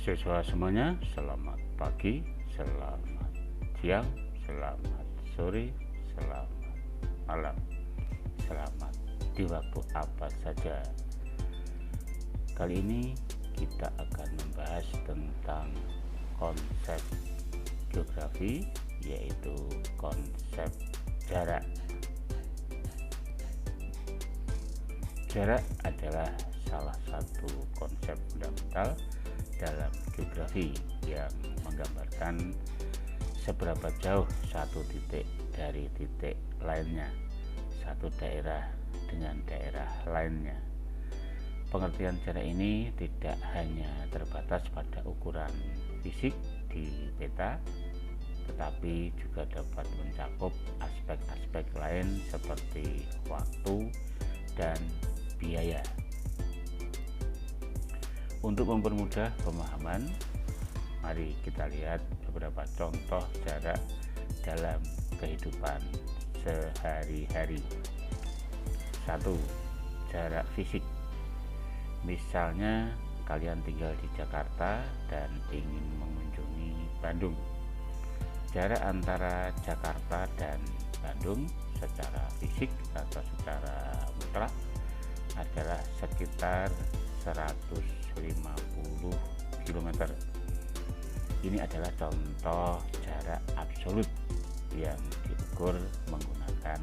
Siswa semuanya, selamat pagi, selamat siang, selamat sore, selamat malam, selamat di waktu apa saja. Kali ini kita akan membahas tentang konsep geografi, yaitu konsep jarak. Jarak adalah salah satu konsep fundamental dalam geografi yang menggambarkan seberapa jauh satu titik dari titik lainnya, satu daerah dengan daerah lainnya. Pengertian jarak ini tidak hanya terbatas pada ukuran fisik di peta, tetapi juga dapat mencakup aspek-aspek lain seperti waktu dan biaya. Untuk mempermudah pemahaman, mari kita lihat beberapa contoh jarak dalam kehidupan sehari-hari. 1. Jarak fisik. Misalnya kalian tinggal di Jakarta dan ingin mengunjungi Bandung. Jarak antara Jakarta dan Bandung secara fisik atau secara mutlak adalah sekitar 150 km. Ini adalah contoh jarak absolut yang diukur menggunakan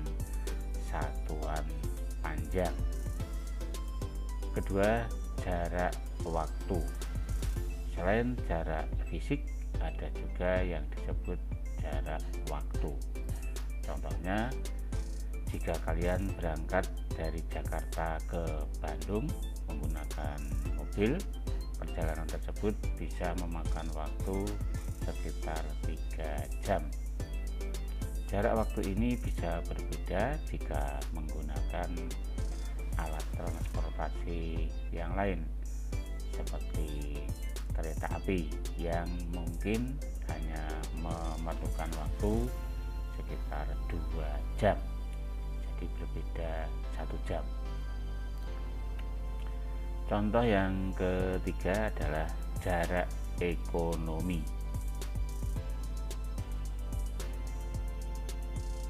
satuan panjang. Kedua, jarak waktu. Selain jarak fisik, ada juga yang disebut jarak waktu. Contohnya, jika kalian berangkat dari Jakarta ke Bandung menggunakan mobil, perjalanan tersebut bisa memakan waktu sekitar 3 jam. Jarak waktu ini bisa berbeda jika menggunakan alat transportasi yang lain seperti kereta api yang mungkin hanya memerlukan waktu sekitar 2 jam, jadi berbeda 1 jam. Contoh yang ketiga adalah jarak ekonomi.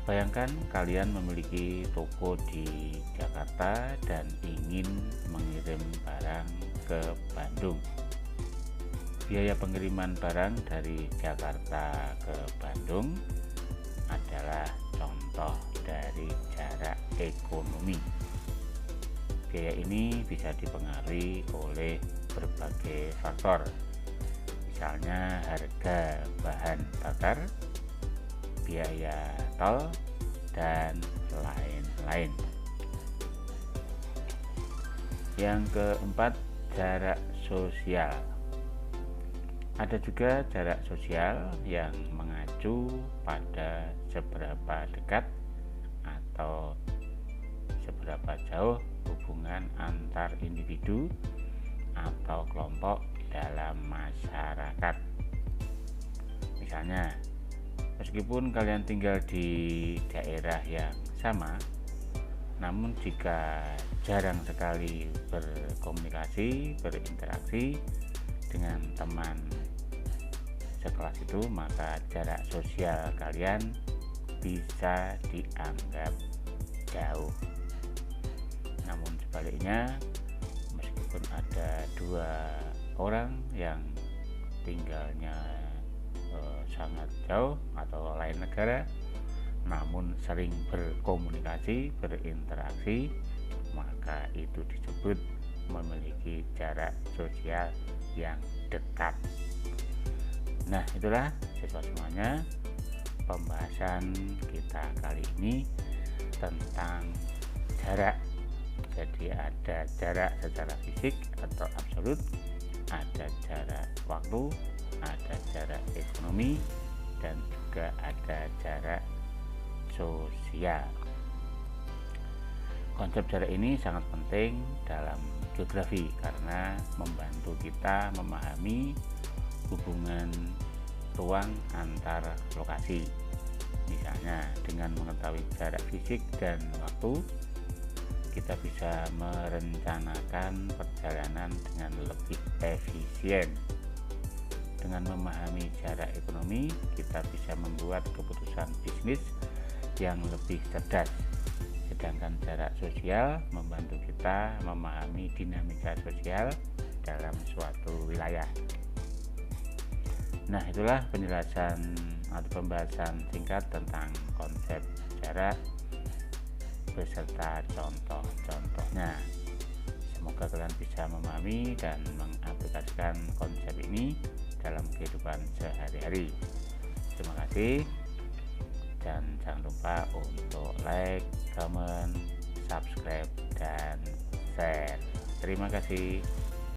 Bayangkan kalian memiliki toko di Jakarta dan ingin mengirim barang ke Bandung. Biaya pengiriman barang dari Jakarta ke Bandung adalah contoh dari jarak ekonomi. Biaya ini bisa dipengaruhi oleh berbagai faktor, misalnya harga bahan bakar, biaya tol, dan lain-lain. Yang keempat, jarak sosial. Ada juga jarak sosial yang mengacu pada seberapa dekat atau seberapa jauh hubungan antar individu atau kelompok dalam masyarakat. Misalnya, meskipun kalian tinggal di daerah yang sama, namun jika jarang sekali berkomunikasi, berinteraksi dengan teman sekelas itu, maka jarak sosial kalian bisa dianggap jauh. Namun sebaliknya, meskipun ada 2 orang yang tinggalnya sangat jauh atau lain negara, namun sering berkomunikasi, berinteraksi, maka itu disebut memiliki jarak sosial yang dekat. Nah, itulah siswa semuanya, pembahasan kita kali ini tentang jarak. Jadi ada jarak secara fisik atau absolut, ada jarak waktu, ada jarak ekonomi, dan juga ada jarak sosial. Konsep jarak ini sangat penting dalam geografi karena membantu kita memahami hubungan ruang antar lokasi. Misalnya, dengan mengetahui jarak fisik dan waktu, kita bisa merencanakan perjalanan dengan lebih efisien. Dengan memahami jarak ekonomi, kita bisa membuat keputusan bisnis yang lebih cerdas. Sedangkan jarak sosial membantu kita memahami dinamika sosial dalam suatu wilayah. Nah, itulah penjelasan atau pembahasan singkat tentang konsep jarak beserta contoh-contohnya. Semoga kalian bisa memahami dan mengaplikasikan konsep ini dalam kehidupan sehari-hari. Terima kasih, dan jangan lupa untuk like, comment, subscribe, dan share. Terima kasih.